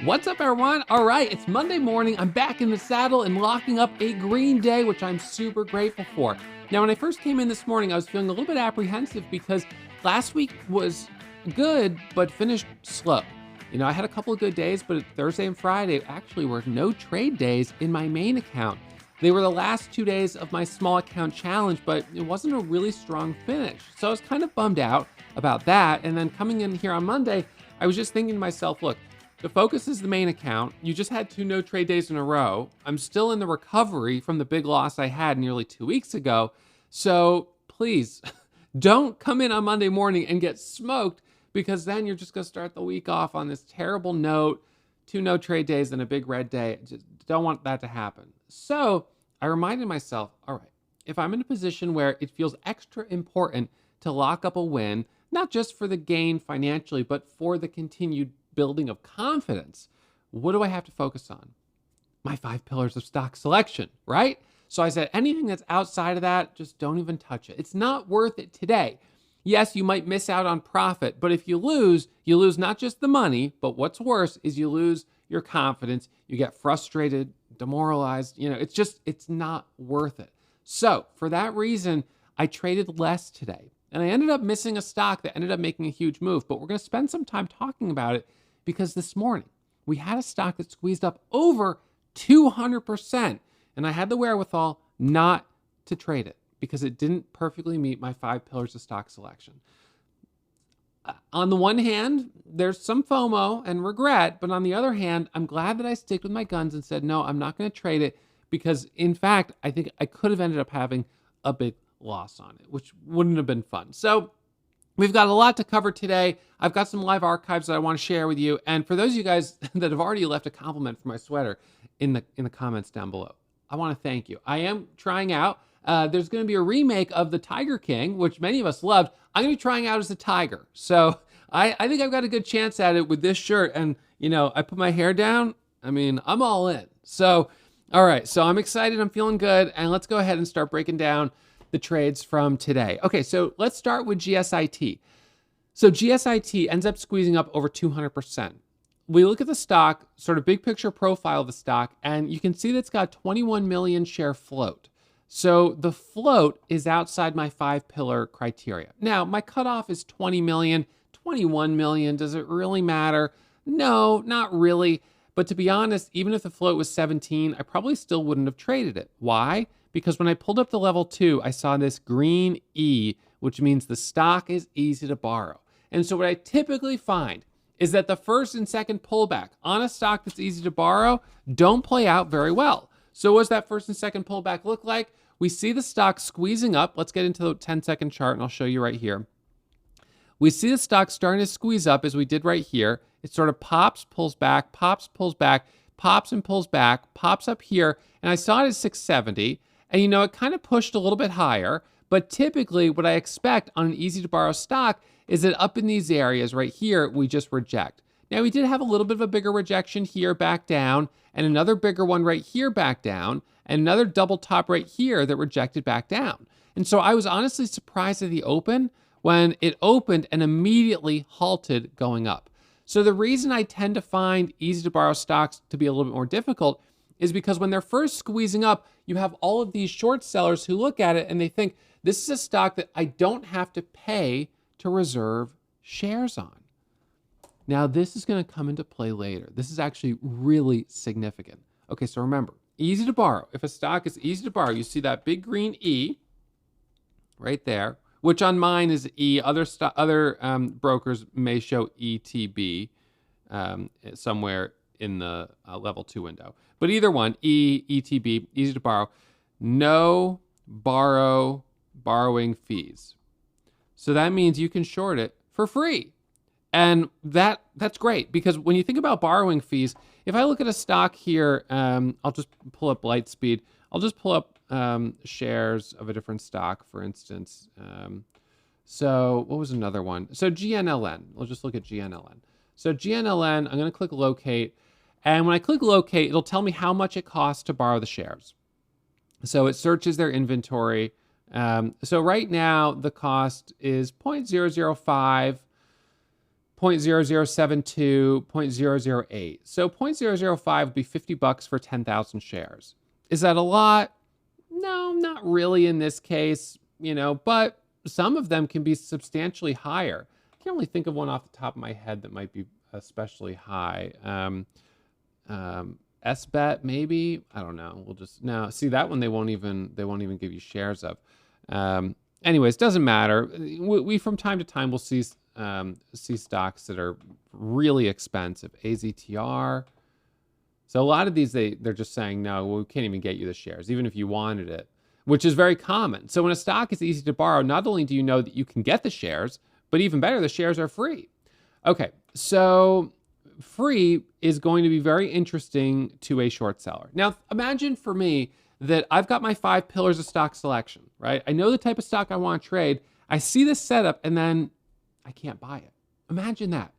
What's up, everyone? All right, it's Monday morning. I'm back in the saddle and locking up a green day, which I'm super grateful for. Now, when I first came in this morning, I was feeling a little bit apprehensive because last week was good, but finished slow. I had a couple of good days, but Thursday and Friday actually were no trade days in my main account. They were the last 2 days of my small account challenge, but it wasn't a really strong finish. So I was kind of bummed out about that. And then coming in here on Monday, I was just thinking to myself, look, the focus is the main account. You just had 2 no trade days in a row. I'm still in the recovery from the big loss I had nearly 2 weeks ago. So please don't come in on Monday morning and get smoked, because then you're just going to start the week off on this terrible note. 2 no trade days and a big red day. I just don't want that to happen. So I reminded myself, all right, if I'm in a position where it feels extra important to lock up a win, not just for the gain financially, but for the continued building of confidence, what do I have to focus on? My 5 pillars of stock selection, right? So I said, anything that's outside of that, just don't even touch it. It's not worth it today. Yes, you might miss out on profit, but if you lose not just the money, but what's worse is you lose your confidence. You get frustrated, demoralized. It's not worth it. So for that reason, I traded less today. And I ended up missing a stock that ended up making a huge move, but we're going to spend some time talking about it because this morning we had a stock that squeezed up over 200%, and I had the wherewithal not to trade it because it didn't perfectly meet my 5 pillars of stock selection. On the one hand, there's some FOMO and regret, but on the other hand, I'm glad that I stick with my guns and said, no, I'm not going to trade it because, in fact, I think I could have ended up having a big loss on it, which wouldn't have been fun. So we've got a lot to cover today. I've got some live archives that I want to share with you. And for those of you guys that have already left a compliment for my sweater in the comments down below, I want to thank you. I am trying out. There's going to be a remake of the Tiger King, which many of us loved. I'm going to be trying out as a tiger. So I think I've got a good chance at it with this shirt. And, I put my hair down. I'm all in. So, all right. So I'm excited. I'm feeling good. And let's go ahead and start breaking down the trades from today. Okay, so let's start with GSIT. So GSIT ends up squeezing up over 200%. We look at the stock, sort of big picture profile of the stock, and you can see that it's got 21 million share float. So the float is outside my 5 pillar criteria. Now, my cutoff is 20 million, 21 million. Does it really matter? No, not really. But to be honest, even if the float was 17, I probably still wouldn't have traded it. Why? Because when I pulled up to level 2, I saw this green E, which means the stock is easy to borrow. And so what I typically find is that the first and second pullback on a stock that's easy to borrow don't play out very well. So what does that first and second pullback look like? We see the stock squeezing up. Let's get into the 10-second chart, and I'll show you right here. We see the stock starting to squeeze up as we did right here. It sort of pops, pulls back, pops, pulls back, pops and pulls back, pops up here, and I saw it at 670. And it kind of pushed a little bit higher, but typically what I expect on an easy to borrow stock is that up in these areas right here, we just reject. Now we did have a little bit of a bigger rejection here back down, and another bigger one right here back down, and another double top right here that rejected back down. And so I was honestly surprised at the open when it opened and immediately halted going up. So the reason I tend to find easy to borrow stocks to be a little bit more difficult is because when they're first squeezing up, you have all of these short sellers who look at it and they think, this is a stock that I don't have to pay to reserve shares on. Now, this is going to come into play later. This is actually really significant. Okay, so remember, easy to borrow. If a stock is easy to borrow, you see that big green E right there, which on mine is E. Other brokers may show ETB somewhere in the level 2 window. But either one, ETB, easy to borrow, no borrowing fees. So that means you can short it for free. And that's great, because when you think about borrowing fees, if I look at a stock here, I'll just pull up Lightspeed. I'll just pull up shares of a different stock, for instance. So what was another one? So GNLN. We'll just look at GNLN. So GNLN, I'm going to click locate. And when I click locate, it'll tell me how much it costs to borrow the shares. So it searches their inventory. So right now, the cost is 0.005, 0.0072, 0.008. So 0.005 would be $50 for 10,000 shares. Is that a lot? No, not really in this case, but some of them can be substantially higher. I can't really think of one off the top of my head that might be especially high. SBET maybe, I don't know. No, see that one they won't even give you shares of. Anyways, doesn't matter. We from time to time we'll see stocks that are really expensive. AZTR. So a lot of these they're just saying no, we can't even get you the shares, even if you wanted it, which is very common. So when a stock is easy to borrow, not only do you know that you can get the shares, but even better, the shares are free. Okay, so free is going to be very interesting to a short seller. Now, imagine for me that I've got my 5 pillars of stock selection, right? I know the type of stock I want to trade. I see this setup and then I can't buy it. Imagine that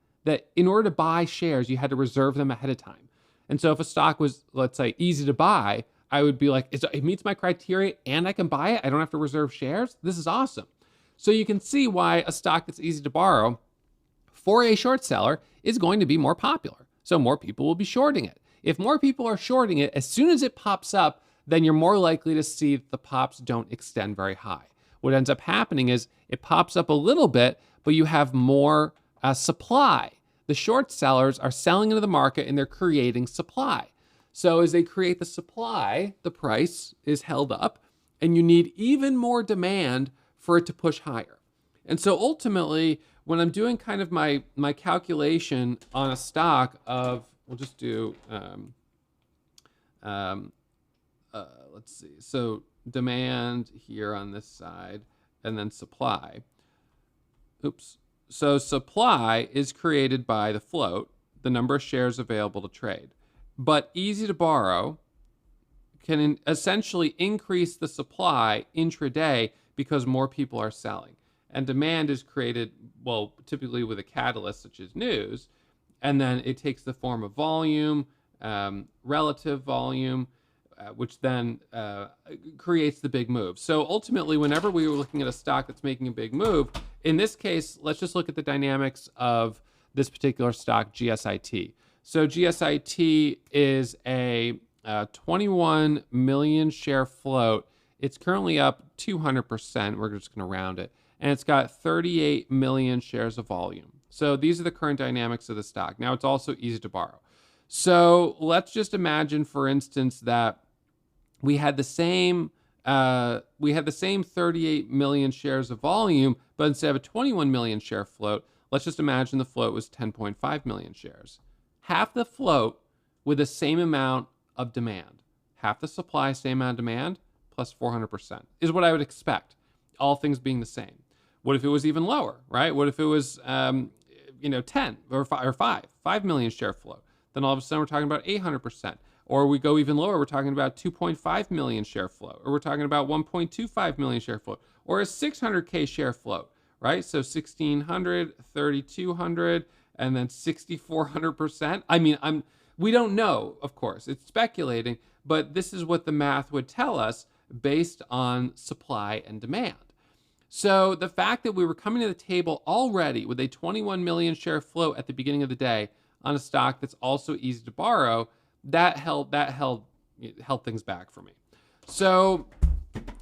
in order to buy shares, you had to reserve them ahead of time. And so if a stock was, let's say, easy to buy, I would be like, it meets my criteria and I can buy it. I don't have to reserve shares. This is awesome. So you can see why a stock that's easy to borrow for a short seller is going to be more popular. So more people will be shorting it. If more people are shorting it, as soon as it pops up, then you're more likely to see that the pops don't extend very high. What ends up happening is it pops up a little bit, but you have more supply. The short sellers are selling into the market and they're creating supply. So as they create the supply, the price is held up and you need even more demand for it to push higher. And so ultimately, when I'm doing kind of my calculation on a stock of, we'll just do, let's see. So demand here on this side and then supply. Oops. So supply is created by the float, the number of shares available to trade. But easy to borrow can essentially increase the supply intraday because more people are selling. And demand is created, well, typically with a catalyst such as news, and then it takes the form of volume, relative volume, which then creates the big move. So ultimately, whenever we were looking at a stock that's making a big move, in this case, let's just look at the dynamics of this particular stock, GSIT. So GSIT is a 21 million share float. It's currently up 200%. We're just going to round it. And it's got 38 million shares of volume. So these are the current dynamics of the stock. Now it's also easy to borrow. So let's just imagine, for instance, that we had the same 38 million shares of volume, but instead of a 21 million share float, let's just imagine the float was 10.5 million shares. Half the float with the same amount of demand. Half the supply, same amount of demand, plus 400% is what I would expect, all things being the same. What if it was even lower, right? What if it was, 10 or 5 million share float? Then all of a sudden we're talking about 800%. Or we go even lower, we're talking about 2.5 million share float, or we're talking about 1.25 million share float, or a 600K share float, right? So 1,600, 3,200, and then 6,400%. I mean, we don't know, of course, it's speculating, but this is what the math would tell us based on supply and demand. So the fact that we were coming to the table already with a 21 million share float at the beginning of the day on a stock that's also easy to borrow, that held things back for me. So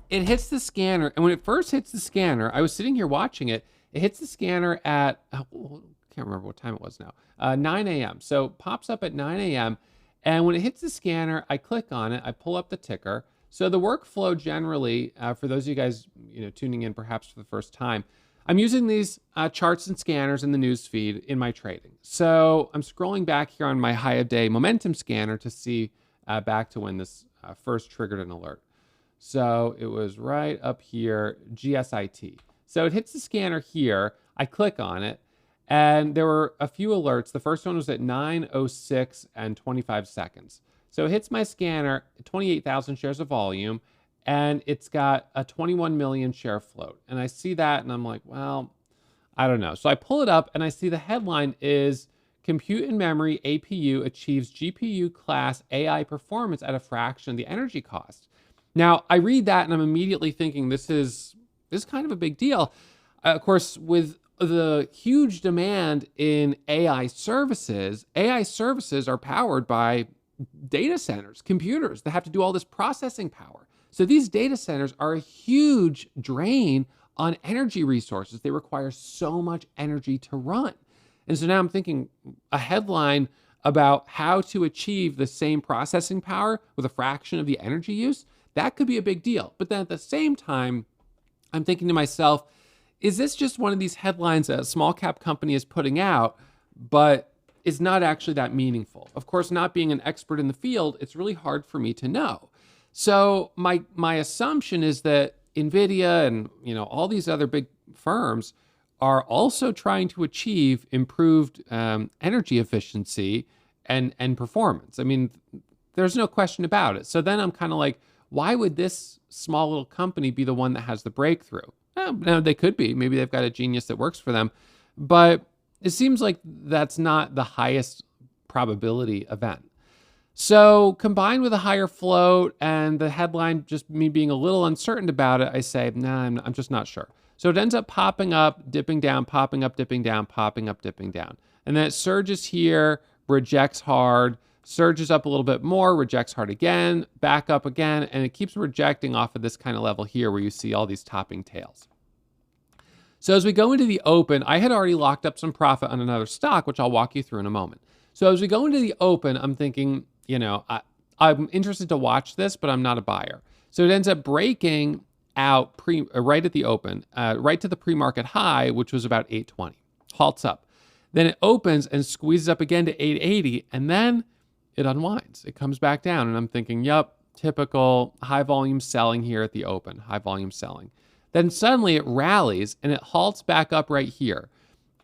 it hits the scanner, and when it first hits the scanner, I was sitting here watching it. It hits the scanner at, can't remember what time it was now, 9 a.m. So it pops up at 9 a.m. And when it hits the scanner, I click on it, I pull up the ticker. So the workflow generally, for those of you guys tuning in perhaps for the first time, I'm using these charts and scanners in the news feed in my trading. So I'm scrolling back here on my high of day momentum scanner to see back to when this first triggered an alert. So it was right up here, GSIT. So it hits the scanner here. I click on it, and there were a few alerts. The first one was at 9:06 and 25 seconds. So it hits my scanner, 28,000 shares of volume, and it's got a 21 million share float. And I see that and I'm like, well, I don't know. So I pull it up and I see the headline is Compute and Memory APU achieves GPU class AI performance at a fraction of the energy cost. Now I read that and I'm immediately thinking this is kind of a big deal. Of course, with the huge demand in AI services are powered by data centers, computers that have to do all this processing power. So these data centers are a huge drain on energy resources. They require so much energy to run. And so now I'm thinking a headline about how to achieve the same processing power with a fraction of the energy use, that could be a big deal. But then at the same time, I'm thinking to myself, is this just one of these headlines that a small cap company is putting out, but is not actually that meaningful? Of course, not being an expert in the field, it's really hard for me to know. So my assumption is that NVIDIA and all these other big firms are also trying to achieve improved energy efficiency and performance. I mean, there's no question about it. So then I'm kind of like, why would this small little company be the one that has the breakthrough? No, they could be. Maybe they've got a genius that works for them. But it seems like that's not the highest probability event. So combined with a higher float and the headline just me being a little uncertain about it, I say, nah, I'm just not sure. So it ends up popping up, dipping down, popping up, dipping down, popping up, dipping down. And then it surges here, rejects hard, surges up a little bit more, rejects hard again, back up again, and it keeps rejecting off of this kind of level here where you see all these topping tails. So as we go into the open, I had already locked up some profit on another stock, which I'll walk you through in a moment. So as we go into the open, I'm thinking, I'm interested to watch this, but I'm not a buyer. So it ends up breaking out right at the open, right to the pre-market high, which was about 820, halts up. Then it opens and squeezes up again to 880, and then it unwinds. It comes back down, and I'm thinking, yep, typical high volume selling here at the open, high volume selling. Then suddenly it rallies, and it halts back up right here.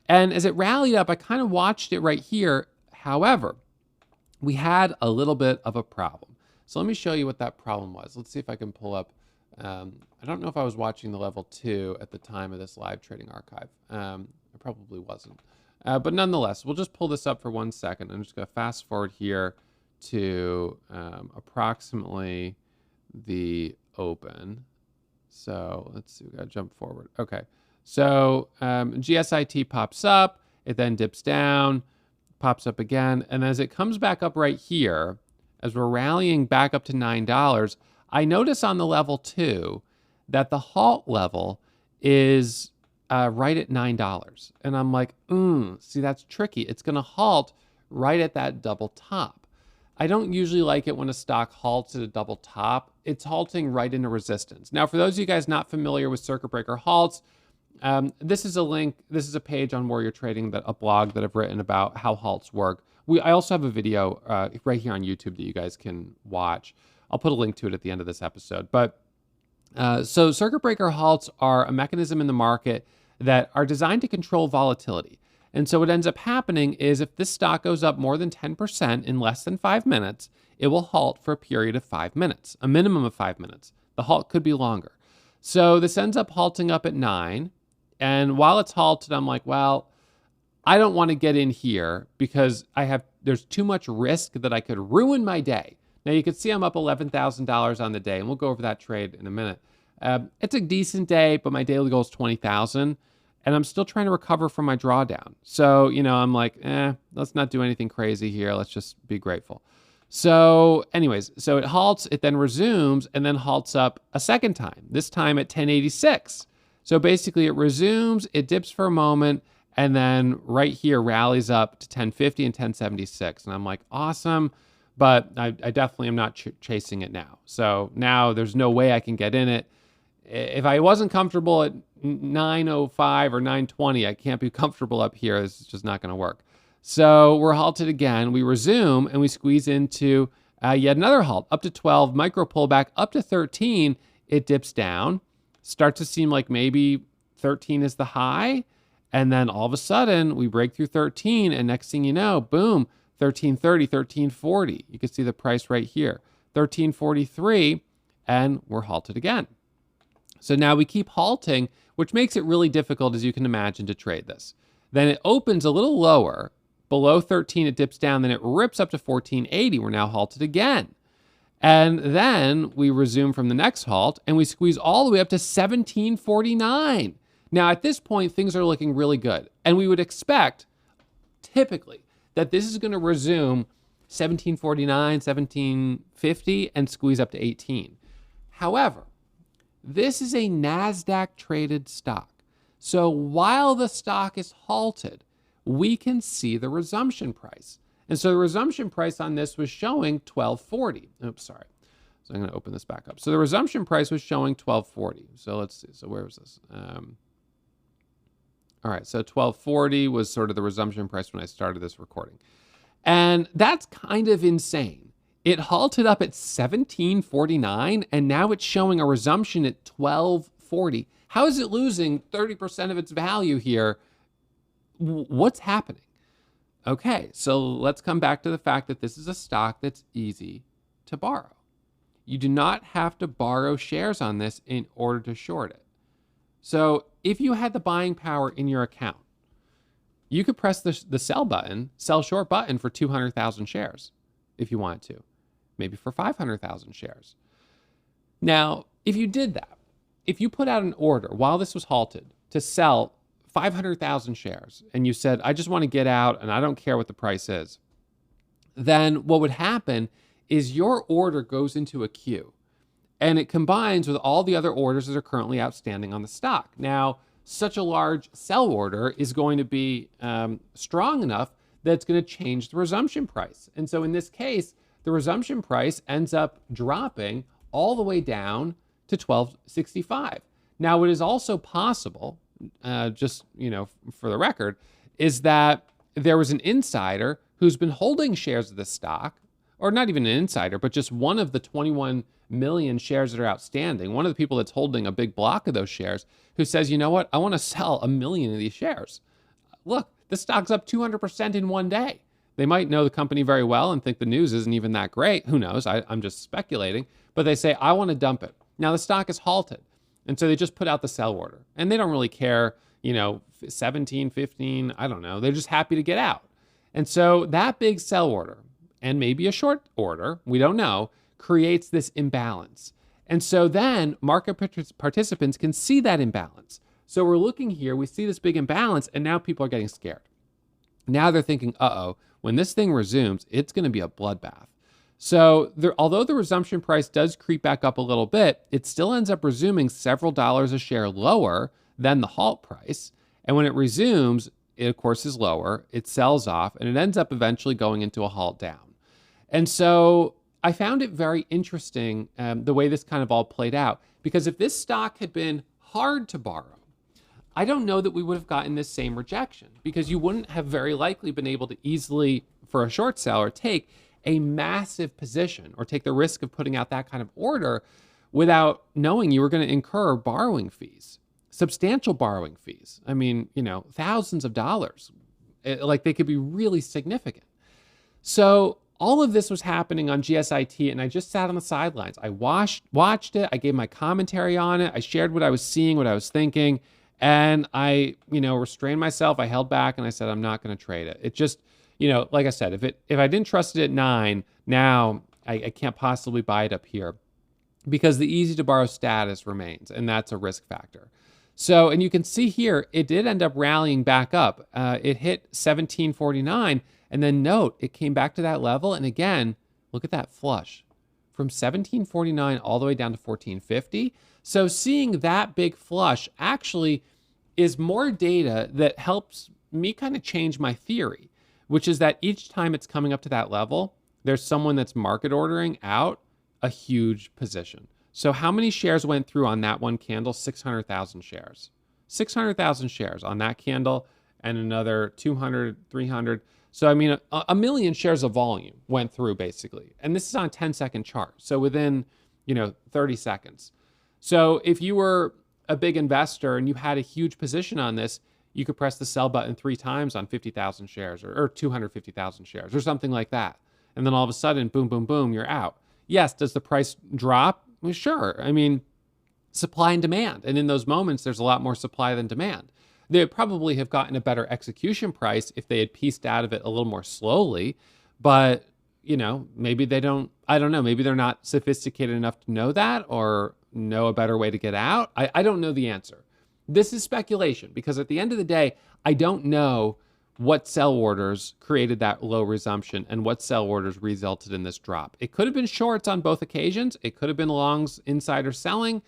And as it rallied up, I kind of watched it right here. However, we had a little bit of a problem. So let me show you what that problem was. Let's see if I can pull up. I don't know if I was watching the level 2 at the time of this live trading archive. I probably wasn't. But nonetheless, we'll just pull this up for 1 second. I'm just going to fast forward here to approximately the open. So let's see, we got to jump forward. Okay. So GSIT pops up, it then dips down, pops up again. And as it comes back up right here, as we're rallying back up to $9, I notice on the level 2 that the halt level is right at $9. And I'm like, see, that's tricky. It's going to halt right at that double top. I don't usually like it when a stock halts at a double top. It's halting right into resistance. Now, for those of you guys not familiar with circuit breaker halts, this is a link. This is a page on Warrior Trading, a blog that I've written about how halts work. I also have a video right here on YouTube that you guys can watch. I'll put a link to it at the end of this episode. But so circuit breaker halts are a mechanism in the market that are designed to control volatility. And so what ends up happening is if this stock goes up more than 10% in less than 5 minutes, it will halt for a period of 5 minutes, a minimum of 5 minutes. The halt could be longer. So this ends up halting up at 9. And while it's halted, I'm like, well, I don't want to get in here because there's too much risk that I could ruin my day. Now you can see I'm up $11,000 on the day, and we'll go over that trade in a minute. It's a decent day, but my daily goal is 20,000. And I'm still trying to recover from my drawdown. So, I'm like, let's not do anything crazy here. Let's just be grateful. So anyways, so it halts, it then resumes, and then halts up a second time, this time at 1086. So basically it resumes, it dips for a moment, and then right here rallies up to 1050 and 1076. And I'm like, awesome. But I definitely am not chasing it now. So now there's no way I can get in it. If I wasn't comfortable at 905 or 920, I can't be comfortable up here. This is just not going to work. So we're halted again. We resume and we squeeze into yet another halt up to 12, micro pullback up to 13. It dips down, starts to seem like maybe 13 is the high. And then all of a sudden we break through 13. And next thing you know, boom, 1330, 1340. You can see the price right here, 1343, and we're halted again. So now we keep halting, which makes it really difficult, as you can imagine, to trade this. Then it opens a little lower. Below 13, it dips down. Then it rips up to 1480. We're now halted again. And then we resume from the next halt, and we squeeze all the way up to 1749. Now, at this point, things are looking really good. And we would expect, typically, that this is going to resume 1749, 1750, and squeeze up to 18. However, this is a NASDAQ traded stock. So while the stock is halted, we can see the resumption price. And so the resumption price on this was showing 1240. Oops, sorry. So I'm going to open this back up. So the resumption price was showing 1240. So let's see. So where was this? All right. So 1240 was sort of the resumption price when I started this recording. And that's kind of insane. It halted up at 1749, and now it's showing a resumption at 1240. How is it losing 30% of its value here? What's happening? Okay, so let's come back to the fact that this is a stock that's easy to borrow. You do not have to borrow shares on this in order to short it. So if you had the buying power in your account, you could press the sell button, sell short button for 200,000 shares if you wanted to, maybe for 500,000 shares. Now, if you did that, if you put out an order while this was halted to sell 500,000 shares and you said, I just want to get out and I don't care what the price is, then what would happen is your order goes into a queue and it combines with all the other orders that are currently outstanding on the stock. Now, such a large sell order is going to be strong enough that it's going to change the resumption price. And so in this case, the resumption price ends up dropping all the way down to 1265. Now, what is also possible, just for the record, is that there was an insider who's been holding shares of this stock, or not even an insider, but just one of the 21 million shares that are outstanding, one of the people that's holding a big block of those shares, who says, you know what, I want to sell 1 million of these shares. Look, the stock's up 200% in one day. They might know the company very well and think the news isn't even that great. Who knows? I'm just speculating. But they say, I want to dump it. Now the stock is halted. And so they just put out the sell order. And they don't really care, 17, 15, I don't know. They're just happy to get out. And so that big sell order, and maybe a short order, we don't know, creates this imbalance. And so then market participants can see that imbalance. So we're looking here, we see this big imbalance, and now people are getting scared. Now they're thinking, when this thing resumes, it's going to be a bloodbath. So although the resumption price does creep back up a little bit, it still ends up resuming several dollars a share lower than the halt price. And when it resumes, it of course is lower, it sells off, and it ends up eventually going into a halt down. And so I found it very interesting the way this kind of all played out, because if this stock had been hard to borrow, I don't know that we would have gotten this same rejection, because you wouldn't have very likely been able to easily, for a short seller, take a massive position or take the risk of putting out that kind of order without knowing you were going to incur borrowing fees, substantial borrowing fees. I mean, thousands of dollars, like they could be really significant. So all of this was happening on GSIT, and I just sat on the sidelines. I watched it. I gave my commentary on it. I shared what I was seeing, what I was thinking, and I, restrained myself. I held back, and I said, I'm not going to trade it. It just, like I said, if I didn't trust it at 9, now I can't possibly buy it up here, because the easy to borrow status remains, and that's a risk factor. So, and you can see here, it did end up rallying back up. It hit 1749. And then note, it came back to that level. And again, look at that flush from 1749 all the way down to 1450. So seeing that big flush actually is more data that helps me kind of change my theory, which is that each time it's coming up to that level, there's someone that's market ordering out a huge position. So how many shares went through on that one candle? 600,000 shares. 600,000 shares on that candle, and another 200, 300. So, I mean, a million shares of volume went through basically. And this is on a 10-second chart. So within, 30 seconds. So if you were a big investor and you had a huge position on this, you could press the sell button 3 times on 50,000 shares or 250,000 shares or something like that. And then all of a sudden, boom, boom, boom, you're out. Yes, does the price drop? Well, sure. I mean, supply and demand. And in those moments, there's a lot more supply than demand. They would probably have gotten a better execution price if they had pieced out of it a little more slowly. But, maybe they don't, I don't know, maybe they're not sophisticated enough to know that or know a better way to get out. I don't know the answer. This is speculation because at the end of the day, I don't know what sell orders created that low resumption and what sell orders resulted in this drop. It could have been shorts on both occasions. It could have been longs, insider selling.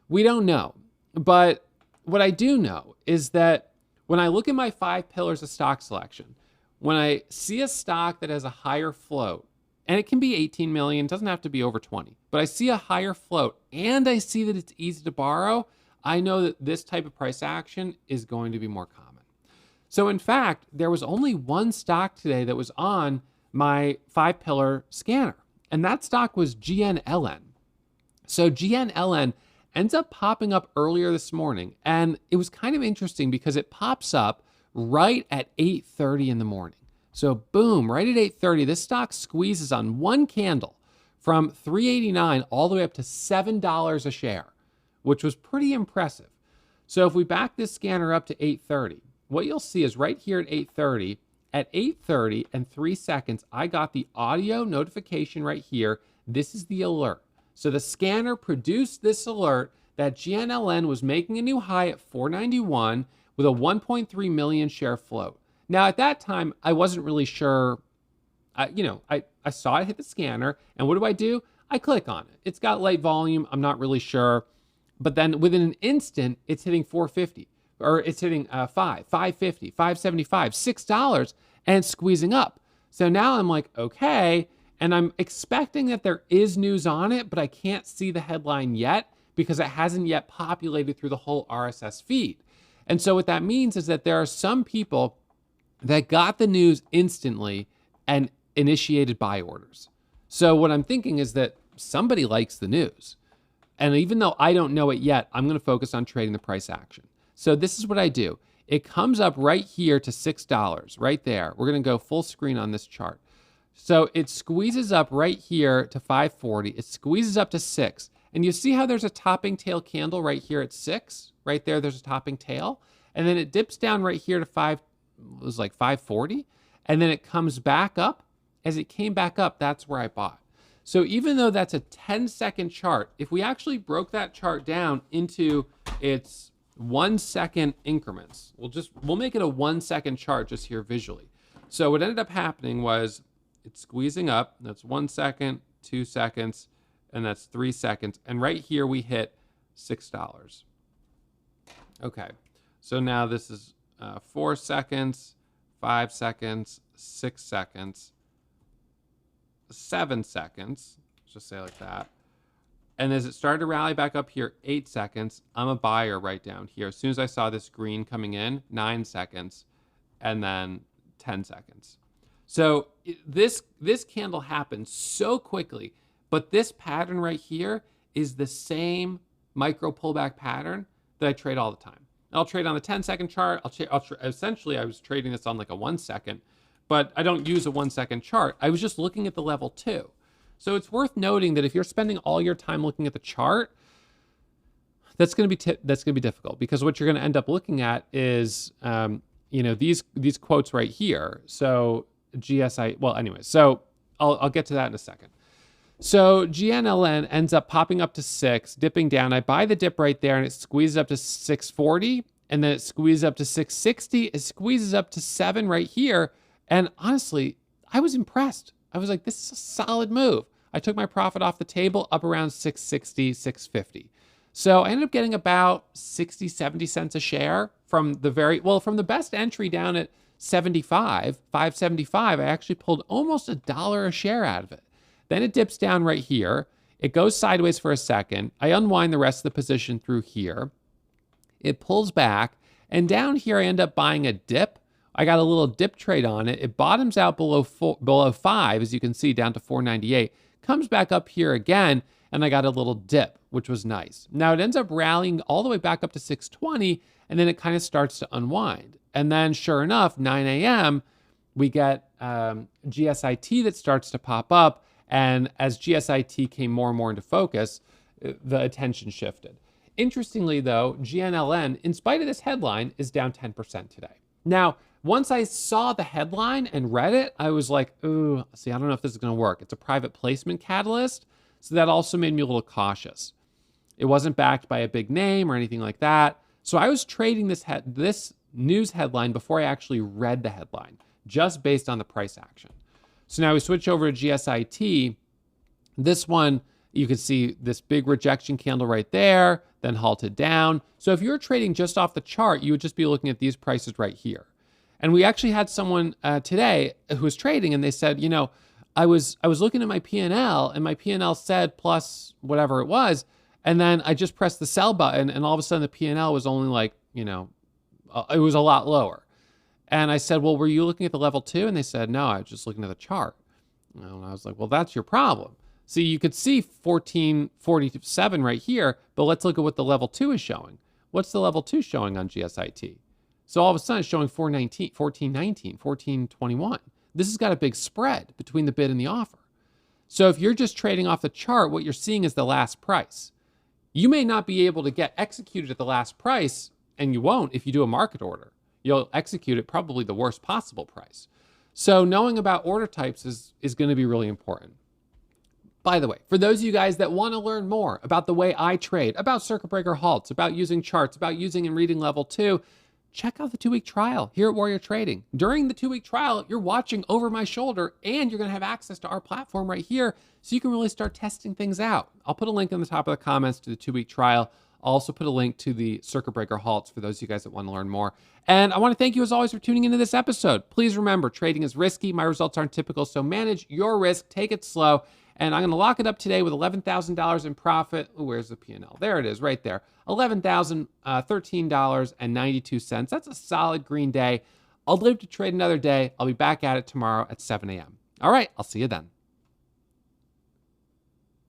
We don't know. But what I do know is that when I look at my 5 pillars of stock selection, when I see a stock that has a higher float, and it can be 18 million, it doesn't have to be over 20, but I see a higher float and I see that it's easy to borrow, I know that this type of price action is going to be more common. So in fact, there was only one stock today that was on my 5 pillar scanner, and that stock was GNLN. So GNLN ends up popping up earlier this morning, and it was kind of interesting because it pops up right at 8:30 in the morning. So boom, right at 8:30, this stock squeezes on one candle from $3.89 all the way up to $7 a share, which was pretty impressive. So if we back this scanner up to 8:30, what you'll see is right here at 8:30 and 3 seconds, I got the audio notification right here. This is the alert. So the scanner produced this alert that GNLN was making a new high at 491 with a 1.3 million share float. Now at that time, I wasn't really sure. I saw it hit the scanner, and what do? I click on it. It's got light volume. I'm not really sure. But then within an instant, it's hitting 450. Or it's hitting 550, 575, $6, and it's squeezing up. So now I'm like, okay, and I'm expecting that there is news on it, but I can't see the headline yet because it hasn't yet populated through the whole RSS feed. And so what that means is that there are some people that got the news instantly and initiated buy orders. So what I'm thinking is that somebody likes the news. And even though I don't know it yet, I'm going to focus on trading the price action. So this is what I do. It comes up right here to $6, right there. We're going to go full screen on this chart. So it squeezes up right here to 540. It squeezes up to 6. And you see how there's a topping tail candle right here at 6? Right there, there's a topping tail. And then it dips down right here to 540. And then it comes back up. As it came back up, that's where I bought. So even though that's a 10-second chart, if we actually broke that chart down into its 1 second increments, we'll make it a 1 second chart just here visually. So what ended up happening was it's squeezing up. That's 1 second, 2 seconds, and that's 3 seconds. And right here we hit $6. Okay, so now this is 4 seconds, 5 seconds, 6 seconds, 7 seconds, let's just say like that. And as it started to rally back up here, 8 seconds, I'm a buyer right down here. As soon as I saw this green coming in, 9 seconds, and then 10 seconds. So this candle happened so quickly, but this pattern right here is the same micro pullback pattern that I trade all the time. I'll trade on the 10-second chart. Essentially, I was trading this on like a 1 second, but I don't use a 1 second chart. I was just looking at the level 2. So it's worth noting that if you're spending all your time looking at the chart, that's going to be difficult because what you're going to end up looking at is these quotes right here. So GSI. Well, anyway, so I'll get to that in a second. So GNLN ends up popping up to 6, dipping down. I buy the dip right there, and it squeezes up to 640, and then it squeezes up to 660. It squeezes up to 7 right here, and honestly, I was impressed. I was like, this is a solid move. I took my profit off the table up around 660, 650. So I ended up getting about 60, 70 cents a share from the best entry down at 575. I actually pulled almost $1 a share out of it. Then it dips down right here. It goes sideways for a second. I unwind the rest of the position through here. It pulls back, and down here I end up buying a dip. I got a little dip trade on it. It bottoms out below 5, as you can see, down to 498. Comes back up here again, and I got a little dip, which was nice. Now it ends up rallying all the way back up to 620, and then it kind of starts to unwind. And then sure enough, 9 a.m., we get GSIT that starts to pop up. And as GSIT came more and more into focus, the attention shifted. Interestingly, though, GNLN, in spite of this headline, is down 10% today. Now, once I saw the headline and read it, I was like, ooh, I don't know if this is going to work. It's a private placement catalyst. So that also made me a little cautious. It wasn't backed by a big name or anything like that. So I was trading this news headline before I actually read the headline, just based on the price action. So now we switch over to GSIT. This one, you can see this big rejection candle right there, then halted down. So if you're trading just off the chart, you would just be looking at these prices right here. And we actually had someone today who was trading, and they said, I was looking at my P&L, and my P&L said plus whatever it was, and then I just pressed the sell button, and all of a sudden the P&L was only like, it was a lot lower. And I said, well, were you looking at the level 2? And they said, no, I was just looking at the chart. And I was like, well, that's your problem. See, you could see 1447 right here, but let's look at what the level 2 is showing. What's the level 2 showing on GSIT? So all of a sudden it's showing 419, 1419, 1421. This has got a big spread between the bid and the offer. So if you're just trading off the chart, what you're seeing is the last price. You may not be able to get executed at the last price, and you won't if you do a market order. You'll execute at probably the worst possible price. So knowing about order types is going to be really important. By the way, for those of you guys that want to learn more about the way I trade, about circuit breaker halts, about using charts, about using and reading level 2, check out the 2-week trial here at Warrior Trading. During the 2-week trial, you're watching over my shoulder, and you're going to have access to our platform right here so you can really start testing things out. I'll put a link in the top of the comments to the 2-week trial. I'll also put a link to the circuit breaker halts for those of you guys that want to learn more. And I want to thank you as always for tuning into this episode. Please remember, trading is risky. My results aren't typical, so manage your risk, take it slow. And I'm going to lock it up today with $11,000 in profit. Ooh, where's the P&L? There it is, right there. $11,013.92. That's a solid green day. I'll live to trade another day. I'll be back at it tomorrow at 7 a.m. All right, I'll see you then.